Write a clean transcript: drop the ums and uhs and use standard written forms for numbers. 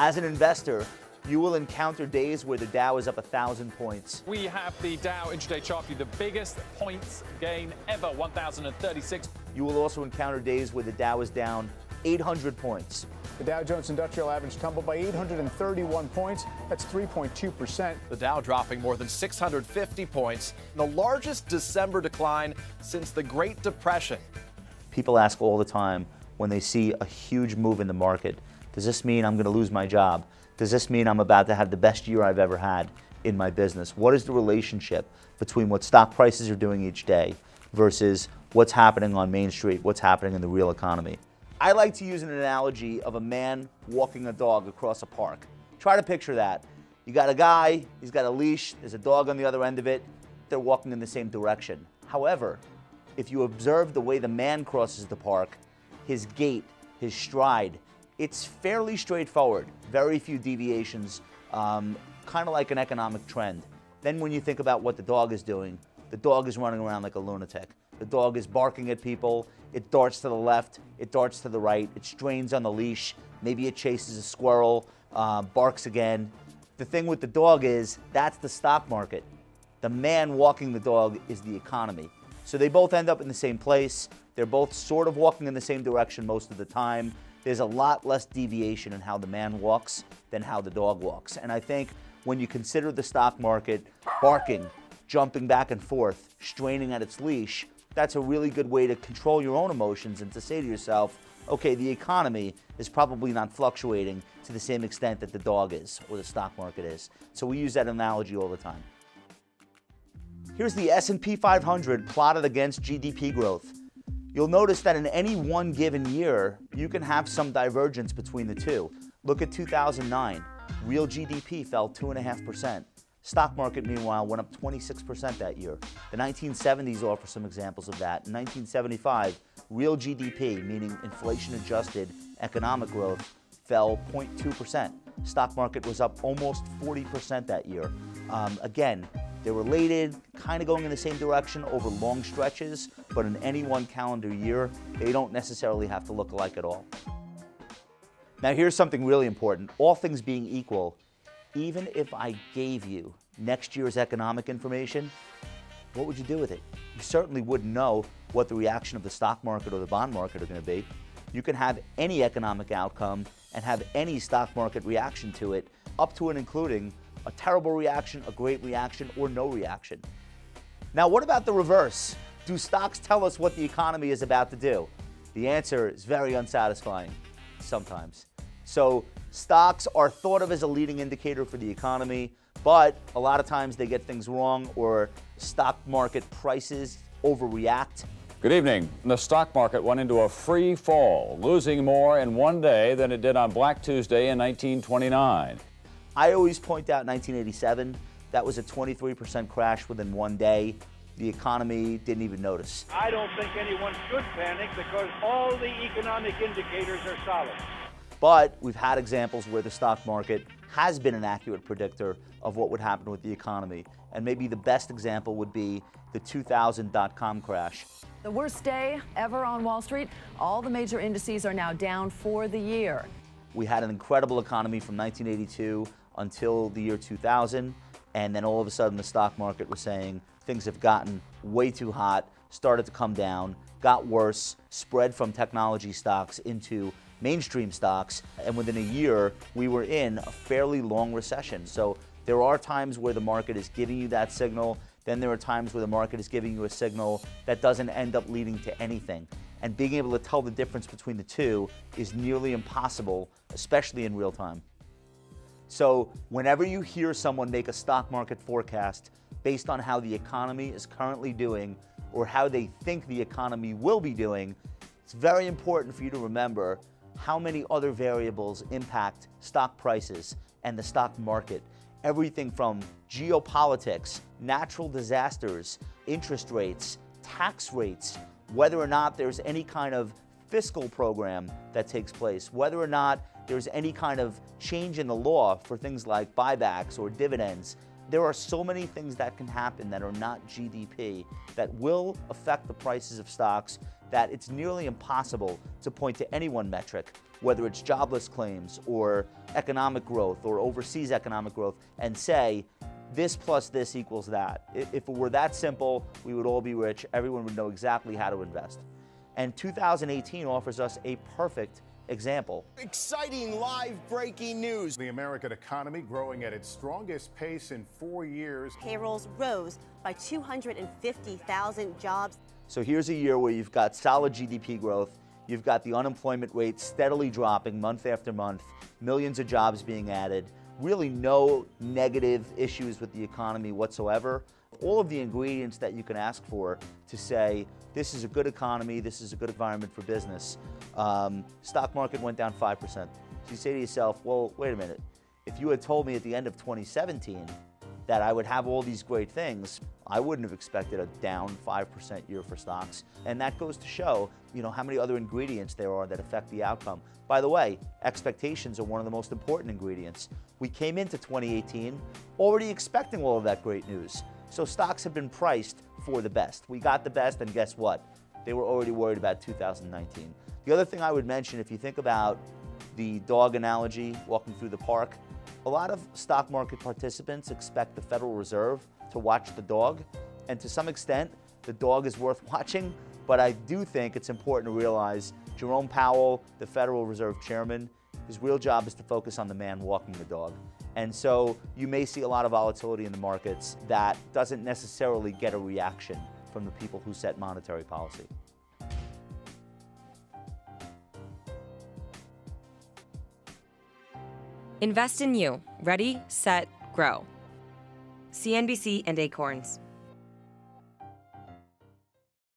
As an investor, you will encounter days where the Dow is up 1,000 points. We have the Dow intraday chart, the biggest points gain ever, 1,036. You will also encounter days where the Dow is down 800 points. The Dow Jones Industrial Average tumbled by 831 points. That's 3.2%. The Dow dropping more than 650 points, the largest December decline since the Great Depression. People ask all the time when they see a huge move in the market, does this mean I'm going to lose my job? Does this mean I'm about to have the best year I've ever had in my business? What is the relationship between what stock prices are doing each day versus what's happening on Main Street, what's happening in the real economy? I like to use an analogy of a man walking a dog across a park. Try to picture that. You got a guy, he's got a leash, there's a dog on the other end of it, they're walking in the same direction. However, if you observe the way the man crosses the park, his gait, his stride, it's fairly straightforward, very few deviations, kind of like an economic trend. Then when you think about what the dog is doing, the dog is running around like a lunatic. The dog is barking at people, it darts to the left, it darts to the right, it strains on the leash, maybe it chases a squirrel, barks again. The thing with the dog is, that's the stock market. The man walking the dog is the economy. So they both end up in the same place. They're both sort of walking in the same direction most of the time. There's a lot less deviation in how the man walks than how the dog walks. And I think when you consider the stock market barking, jumping back and forth, straining at its leash, that's a really good way to control your own emotions and to say to yourself, okay, the economy is probably not fluctuating to the same extent that the dog is or the stock market is. So we use that analogy all the time. Here's the S&P 500 plotted against GDP growth. You'll notice that in any one given year, you can have some divergence between the two. Look at 2009. Real GDP fell 2.5%. Stock market, meanwhile, went up 26% that year. The 1970s offer some examples of that. In 1975, real GDP, meaning inflation-adjusted economic growth, fell 0.2%. Stock market was up almost 40% that year. Again, they're related, kind of going in the same direction over long stretches, but in any one calendar year, they don't necessarily have to look alike at all. Now here's something really important. All things being equal, even if I gave you next year's economic information, what would you do with it? You certainly wouldn't know what the reaction of the stock market or the bond market are going to be. You can have any economic outcome and have any stock market reaction to it, up to and including a terrible reaction, a great reaction, or no reaction. Now, what about the reverse? Do stocks tell us what the economy is about to do? The answer is very unsatisfying, sometimes. So stocks are thought of as a leading indicator for the economy, but a lot of times they get things wrong or stock market prices overreact. Good evening. The stock market went into a free fall, losing more in one day than it did on Black Tuesday in 1929. I always point out 1987, that was a 23% crash within one day. The economy didn't even notice. I don't think anyone should panic because all the economic indicators are solid. But we've had examples where the stock market has been an accurate predictor of what would happen with the economy. And maybe the best example would be the 2000 dot-com crash. The worst day ever on Wall Street. All the major indices are now down for the year. We had an incredible economy from 1982 until the year 2000. And then all of a sudden the stock market was saying things have gotten way too hot, started to come down, got worse, spread from technology stocks into mainstream stocks, and within a year, we were in a fairly long recession. So there are times where the market is giving you that signal, then there are times where the market is giving you a signal that doesn't end up leading to anything. And being able to tell the difference between the two is nearly impossible, especially in real time. So whenever you hear someone make a stock market forecast based on how the economy is currently doing or how they think the economy will be doing, it's very important for you to remember how many other variables impact stock prices and the stock market. Everything from geopolitics, natural disasters, interest rates, tax rates, whether or not there's any kind of fiscal program that takes place, whether or not there's any kind of change in the law for things like buybacks or dividends, there are so many things that can happen that are not GDP that will affect the prices of stocks that it's nearly impossible to point to any one metric, whether it's jobless claims or economic growth or overseas economic growth, and say, this plus this equals that. If it were that simple, we would all be rich. Everyone would know exactly how to invest. And 2018 offers us a perfect example. Exciting live breaking news. The American economy growing at its strongest pace in 4 years. Payrolls rose by 250,000 jobs. So here's a year where you've got solid GDP growth, you've got the unemployment rate steadily dropping month after month, millions of jobs being added, really no negative issues with the economy whatsoever. All of the ingredients that you can ask for to say, this is a good economy, this is a good environment for business. Stock market went down 5%. So you say to yourself, well, wait a minute. If you had told me at the end of 2017 that I would have all these great things, I wouldn't have expected a down 5% year for stocks. And that goes to show, how many other ingredients there are that affect the outcome. By the way, expectations are one of the most important ingredients. We came into 2018 already expecting all of that great news. So stocks have been priced for the best. We got the best, and guess what? They were already worried about 2019. The other thing I would mention, if you think about the dog analogy, walking through the park, a lot of stock market participants expect the Federal Reserve to watch the dog, and to some extent, the dog is worth watching, but I do think it's important to realize Jerome Powell, the Federal Reserve Chairman, his real job is to focus on the man walking the dog. And so you may see a lot of volatility in the markets that doesn't necessarily get a reaction from the people who set monetary policy. Invest in you. Ready, set, grow. CNBC and Acorns.